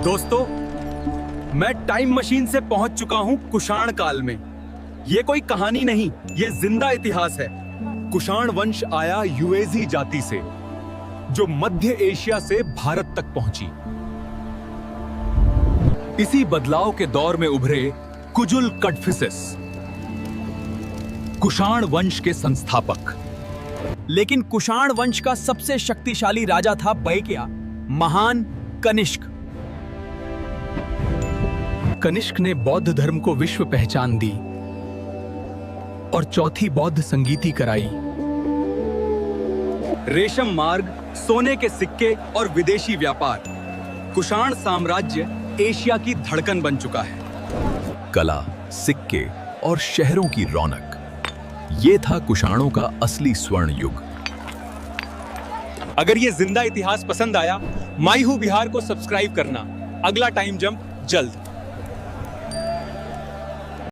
दोस्तों, मैं time machine से पहुंच चुका हूं कुषाण काल में। ये कोई कहानी नहीं, ये जिंदा इतिहास है। कुषाण वंश आया युएजी जाति से, जो मध्य एशिया से भारत तक पहुंची। इसी बदलाव के दौर में उभरे कुजुल कड़फिसेस, कुषाण वंश के संस्थापक। लेकिन कुषाण वंश का सबसे शक्तिशाली राजा था बैक्या, महान कनिष्क। कनिष्क ने बौद्ध धर्म को विश्व पहचान दी और चौथी बौद्ध संगीति कराई। रेशम मार्ग, सोने के सिक्के और विदेशी व्यापार, कुषाण साम्राज्य एशिया की धड़कन बन चुका है। कला, सिक्के और शहरों की रौनक, ये था कुषाणों का असली स्वर्ण युग। अगर ये जिंदा इतिहास पसंद आया, माई हूं बिहार को सब्सक्राइब करना। अगला टाइम जंप जल्द।